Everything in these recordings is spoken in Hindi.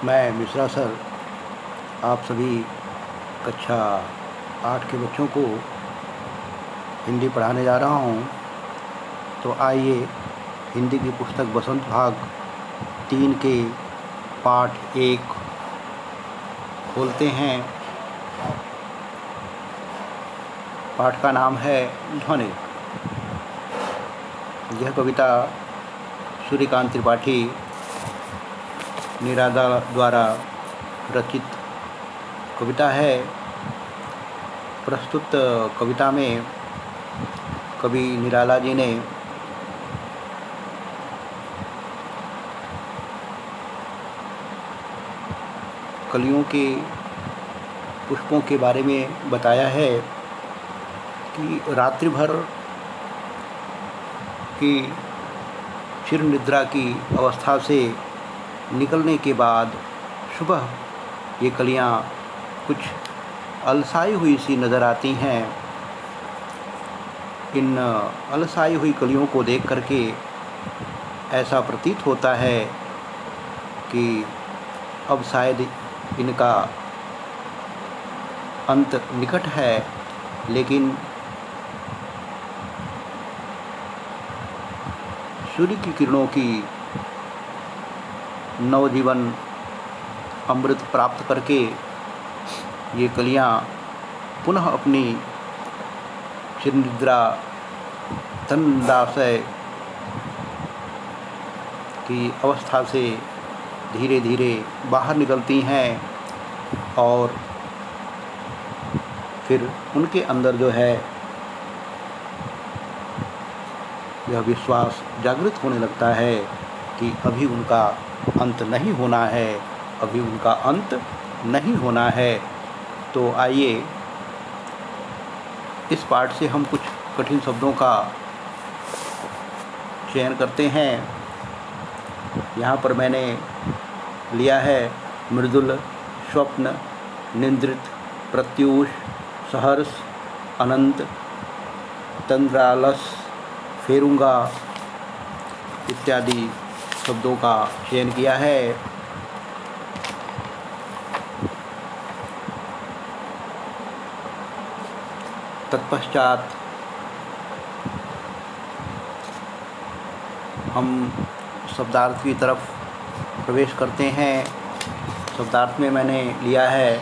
मैं मिश्रा सर आप सभी कक्षा 8 के बच्चों को हिंदी पढ़ाने जा रहा हूँ। तो आइए हिंदी की पुस्तक बसंत भाग 3 के पाठ 1 खोलते हैं। पाठ का नाम है ध्वनि। यह कविता सूर्यकांत त्रिपाठी निराला द्वारा रचित कविता है। प्रस्तुत कविता में कवि निराला जी ने कलियों के पुष्पों के बारे में बताया है कि रात्रि भर की चिर निद्रा की अवस्था से निकलने के बाद सुबह ये कलियां कुछ अलसाई हुई सी नज़र आती हैं। इन अलसाई हुई कलियों को देख करके ऐसा प्रतीत होता है कि अब शायद इनका अंत निकट है, लेकिन सूर्य की किरणों की नवजीवन अमृत प्राप्त करके ये कलियां पुनः अपनी चिरनिद्रा तन्दाशय की अवस्था से धीरे धीरे बाहर निकलती हैं और फिर उनके अंदर जो है यह विश्वास जागृत होने लगता है कि अभी उनका अंत नहीं होना है, अभी उनका अंत नहीं होना है। तो आइए इस पाठ से हम कुछ कठिन शब्दों का चयन करते हैं। यहाँ पर मैंने लिया है मृदुल, स्वप्न, निंद्रित, प्रत्यूष, सहर्ष, अनंत, तंद्रालस, फेरूंगा इत्यादि शब्दों का चयन किया है। तत्पश्चात हम शब्दार्थ की तरफ प्रवेश करते हैं। शब्दार्थ में मैंने लिया है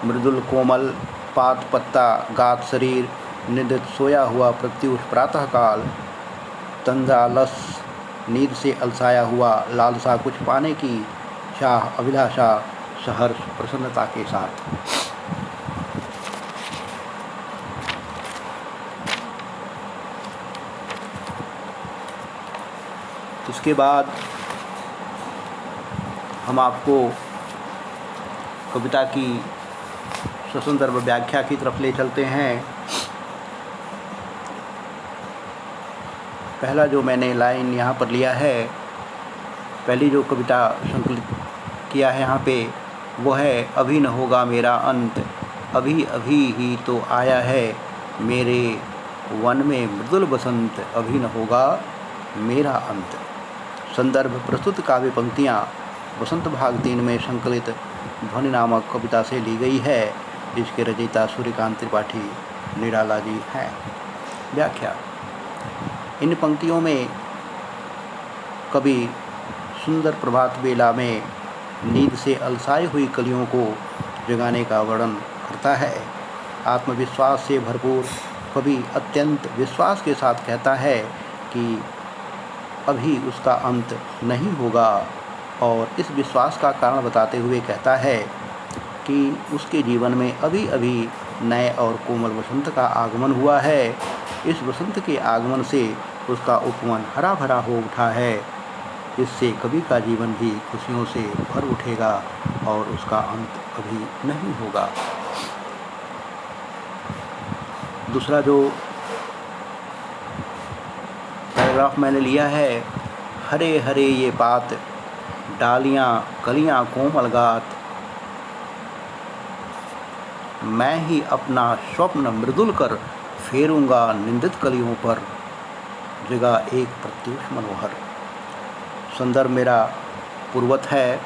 मृदुल, कोमल, पात, पत्ता, गात, शरीर, निद्रित, सोया हुआ, प्रत्यूष, प्रातःकाल, तंद्रालस, नींद से अलसाया हुआ, लालसा, कुछ पाने की चाह, अभिलाषा, सहर्ष, प्रसन्नता के साथ। इसके बाद हम आपको कविता की ससंदर्भ व्याख्या की तरफ ले चलते हैं। पहला जो मैंने लाइन यहाँ पर लिया है, पहली जो कविता संकलित किया है यहाँ पे, वो है अभी न होगा मेरा अंत, अभी अभी ही तो आया है मेरे वन में मृदुल बसंत, अभी न होगा मेरा अंत। संदर्भ प्रस्तुत काव्य पंक्तियाँ बसंत भाग 3 में संकलित ध्वनि नामक कविता से ली गई है, जिसके रचयिता सूर्यकांत त्रिपाठी निराला जी हैं। व्याख्या। इन पंक्तियों में कवि सुंदर प्रभात बेला में नींद से अलसाई हुई कलियों को जगाने का वर्णन करता है। आत्मविश्वास से भरपूर कवि अत्यंत विश्वास के साथ कहता है कि अभी उसका अंत नहीं होगा, और इस विश्वास का कारण बताते हुए कहता है कि उसके जीवन में अभी अभी नए और कोमल वसंत का आगमन हुआ है। इस वसंत के आगमन से उसका उपवन हरा भरा हो उठा है। इससे कवि का जीवन भी खुशियों से भर उठेगा और उसका अंत कभी नहीं होगा। दूसरा जो पैराग्राफ मैंने लिया है, हरे हरे ये पात, डालियाँ कलियाँ कोमल गात, मैं ही अपना स्वप्न मृदुल कर फेरूंगा निंदित कलियों पर, जगह एक प्रत्युष मनोहर। संदर्भ मेरा पूर्वत है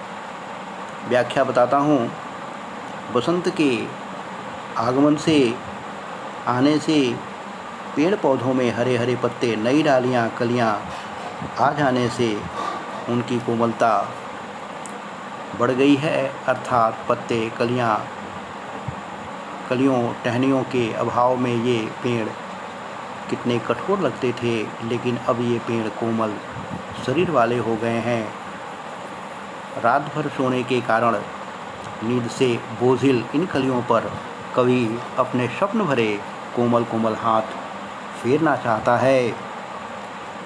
व्याख्या बताता हूँ। बसंत के आगमन से, आने से पेड़ पौधों में हरे हरे पत्ते, नई डालियाँ, कलियाँ आ जाने से उनकी कोमलता बढ़ गई है। अर्थात पत्ते, कलियों, टहनियों के अभाव में ये पेड़ कितने कठोर लगते थे, लेकिन अब ये पेड़ कोमल शरीर वाले हो गए हैं। रात भर सोने के कारण नींद से बोझिल इन कलियों पर कवि अपने स्वप्न भरे कोमल कोमल हाथ फेरना चाहता है।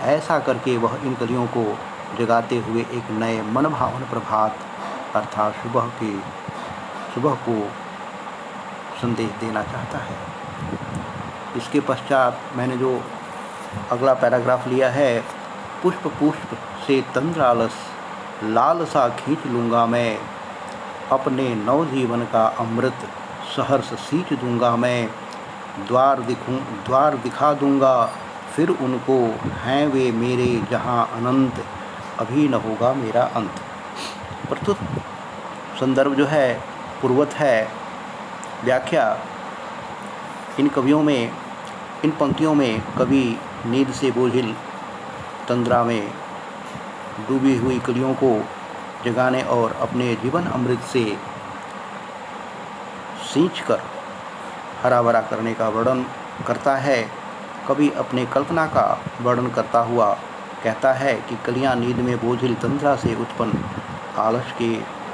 ऐसा करके वह इन कलियों को जगाते हुए एक नए मनभावन प्रभात अर्थात सुबह को संदेश देना चाहता है। इसके पश्चात मैंने जो अगला पैराग्राफ लिया है, पुष्प पुष्प से तंद्रालस लालसा खींच लूँगा मैं, अपने नवजीवन का अमृत सहर्ष सींच दूँगा मैं, द्वार दिखा दूँगा फिर उनको, हैं वे मेरे जहाँ अनंत, अभी न होगा मेरा अंत। प्रस्तुत संदर्भ जो है पूर्वत है। व्याख्या, इन पंक्तियों में कवि नींद से बोझिल तंद्रा में डूबी हुई कलियों को जगाने और अपने जीवन अमृत से सींचकर हरा भरा करने का वर्णन करता है। कवि अपने कल्पना का वर्णन करता हुआ कहता है कि कलियां नींद में बोझिल तंद्रा से उत्पन्न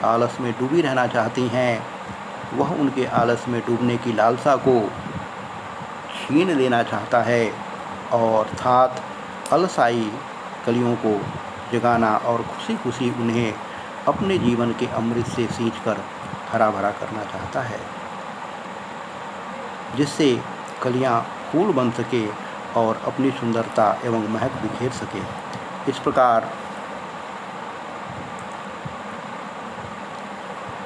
आलस में डूबी रहना चाहती हैं। वह उनके आलस में डूबने की लालसा को छीन लेना चाहता है और अर्थात अलसाई कलियों को जगाना और खुशी खुशी उन्हें अपने जीवन के अमृत से सींचकर हरा भरा करना चाहता है, जिससे कलियां फूल बन सके और अपनी सुंदरता एवं महक बिखेर सके। इस प्रकार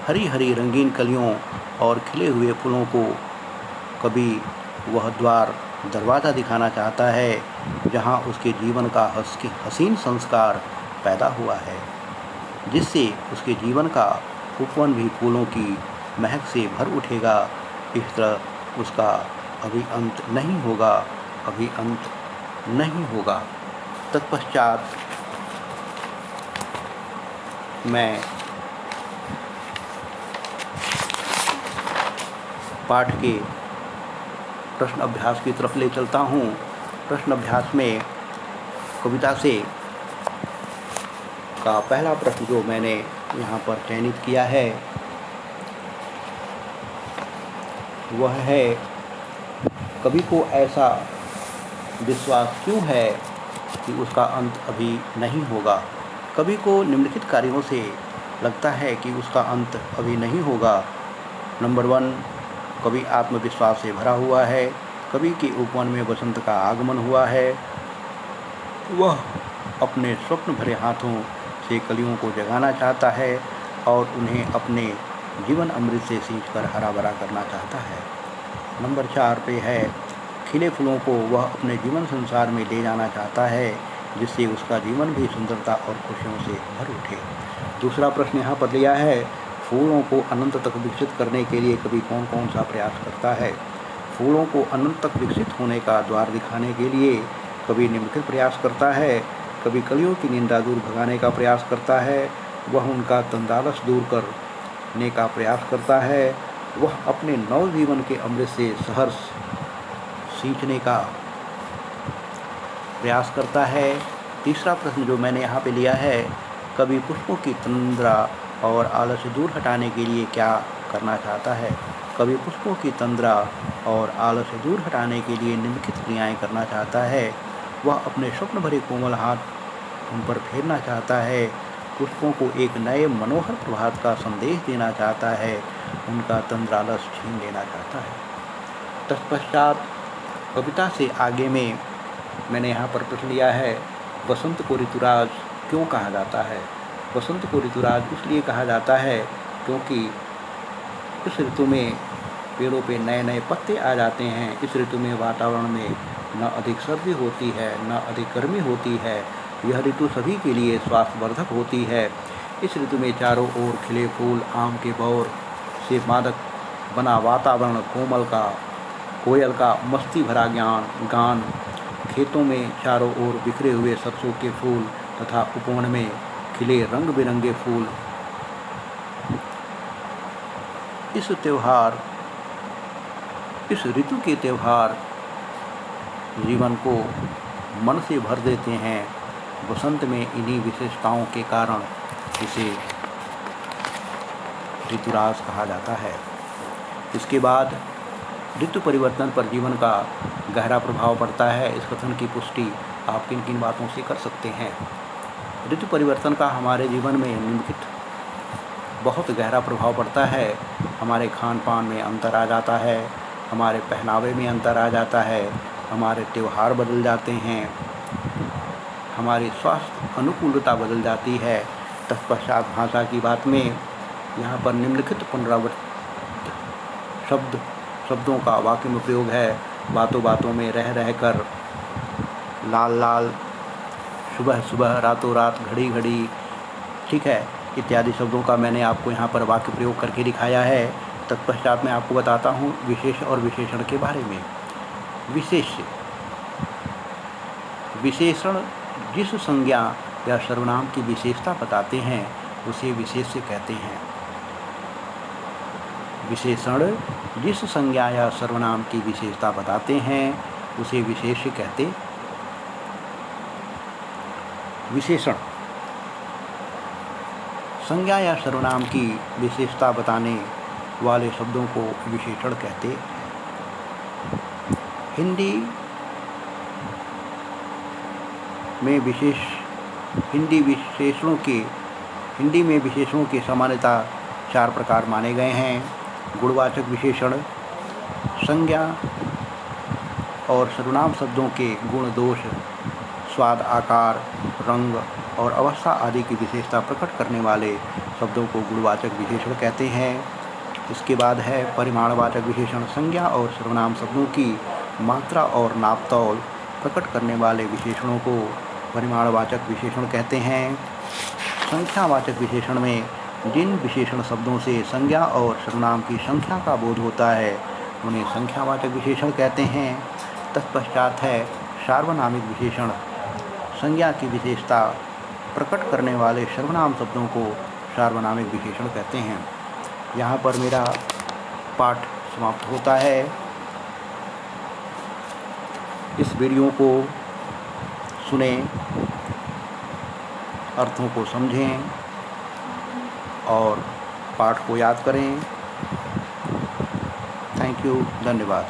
हरी हरी रंगीन कलियों और खिले हुए फूलों को कभी वह दरवाज़ा दिखाना चाहता है जहाँ उसके जीवन का हसीन संस्कार पैदा हुआ है, जिससे उसके जीवन का उपवन भी फूलों की महक से भर उठेगा। इस तरह उसका अभी अंत नहीं होगा। तत्पश्चात मैं पाठ के प्रश्न अभ्यास की तरफ ले चलता हूँ। प्रश्न अभ्यास में कविता से का पहला प्रश्न जो मैंने यहाँ पर चयनित किया है वह है, कवि को ऐसा विश्वास क्यों है कि उसका अंत अभी नहीं होगा। कवि को निम्नलिखित कार्यों से लगता है कि उसका अंत अभी नहीं होगा। नंबर 1, कवि आत्मविश्वास से भरा हुआ है। कवि के उपवन में बसंत का आगमन हुआ है। वह अपने स्वप्न भरे हाथों से कलियों को जगाना चाहता है और उन्हें अपने जीवन अमृत से सींचकर हरा भरा करना चाहता है। नंबर 4 पे है, खिले फूलों को वह अपने जीवन संसार में ले जाना चाहता है, जिससे उसका जीवन भी सुंदरता और खुशियों से भर उठे। दूसरा प्रश्न यहाँ पर लिया है, फूलों को अनंत तक विकसित करने के लिए कवि कौन कौन सा प्रयास करता है। फूलों को अनंत तक विकसित होने का द्वार दिखाने के लिए कवि निम्नलिखित प्रयास करता है। कवि कलियों की निंदा दूर भगाने का प्रयास करता है। वह उनका तंदालस दूर करने का प्रयास करता है। वह अपने नव जीवन के अमृत से सहर्ष सींचने का प्रयास करता है। तीसरा प्रश्न जो मैंने यहाँ पे लिया है, कवि पुष्पों की तंद्रा और आलस दूर हटाने के लिए क्या करना चाहता है। कवि पुष्पों की तंद्रा और आलस दूर हटाने के लिए निम्नलिखित क्रियाएँ करना चाहता है। वह अपने स्वप्न भरे कोमल हाथ उन पर फेरना चाहता है। पुष्पों को एक नए मनोहर प्रभात का संदेश देना चाहता है। उनका तंद्रालस छीन लेना चाहता है। तत्पश्चात कविता से आगे में मैंने यहाँ पर प्रश्न लिया है, बसंत को ऋतुराज क्यों कहा जाता है। बसंत को ऋतुराज इसलिए कहा जाता है क्योंकि इस ऋतु में पेड़ों पे नए नए पत्ते आ जाते हैं। इस ऋतु में वातावरण में न अधिक सर्दी होती है न अधिक गर्मी होती है। यह ऋतु सभी के लिए स्वास्थ्यवर्धक होती है। इस ऋतु में चारों ओर खिले फूल, आम के बौर से मादक बना वातावरण, कोयल का मस्ती भरा गान, खेतों में चारों ओर बिखरे हुए सरसों के फूल तथा उपवन में खिले रंग बिरंगे फूल। इस ऋतु के त्यौहार जीवन को मन से भर देते हैं। बसंत में इन्हीं विशेषताओं के कारण इसे ऋतुराज कहा जाता है। इसके बाद ऋतु परिवर्तन पर जीवन का गहरा प्रभाव पड़ता है। इस कथन की पुष्टि आप किन किन बातों से कर सकते हैं? ऋतु परिवर्तन का हमारे जीवन में निम्नलिखित बहुत गहरा प्रभाव पड़ता है। हमारे खान पान में अंतर आ जाता है, हमारे पहनावे में अंतर आ जाता है, हमारे त्यौहार बदल जाते हैं, हमारी स्वास्थ्य अनुकूलता बदल जाती है। तत्पश्चात भाषा की बात में यहाँ पर निम्नलिखित पुनरावृत्त शब्दों का वाक्य में प्रयोग है। बातों बातों में, रह रह कर, लाल लाल, सुबह सुबह, रातों रात, घड़ी घड़ी, ठीक है, इत्यादि शब्दों का मैंने आपको यहाँ पर वाक्य प्रयोग करके दिखाया है। तत्पश्चात मैं आपको बताता हूँ विशेष और विशेषण के बारे में। विशेषण जिस संज्ञा या सर्वनाम की विशेषता बताते हैं उसे विशेष्य कहते हैं। विशेषण जिस संज्ञा या सर्वनाम की विशेषता बताते हैं उसे विशेष्य कहते। विशेषण संज्ञा या सर्वनाम की विशेषता बताने वाले शब्दों को विशेषण कहते। हिंदी में विशेषणों के सामान्यतः 4 प्रकार माने गए हैं। गुणवाचक विशेषण संज्ञा और सर्वनाम शब्दों के गुण, दोष, स्वाद, आकार, रंग और अवस्था आदि की विशेषता प्रकट करने वाले शब्दों को गुणवाचक विशेषण कहते हैं। इसके बाद है परिमाणवाचक विशेषण संज्ञा और सर्वनाम शब्दों की मात्रा और नापतौल प्रकट करने वाले विशेषणों को परिमाणवाचक विशेषण कहते हैं। संख्यावाचक विशेषण में जिन विशेषण शब्दों से संज्ञा और सर्वनाम की संख्या का बोध होता है उन्हें संख्यावाचक विशेषण कहते हैं। तत्पश्चात है सार्वनामिक विशेषण संज्ञा की विशेषता प्रकट करने वाले सर्वनाम शब्दों को सार्वनामिक विशेषण कहते हैं। यहाँ पर मेरा पाठ समाप्त होता है। इस वीडियो को सुनें, अर्थों को समझें और पाठ को याद करें। थैंक यू, धन्यवाद।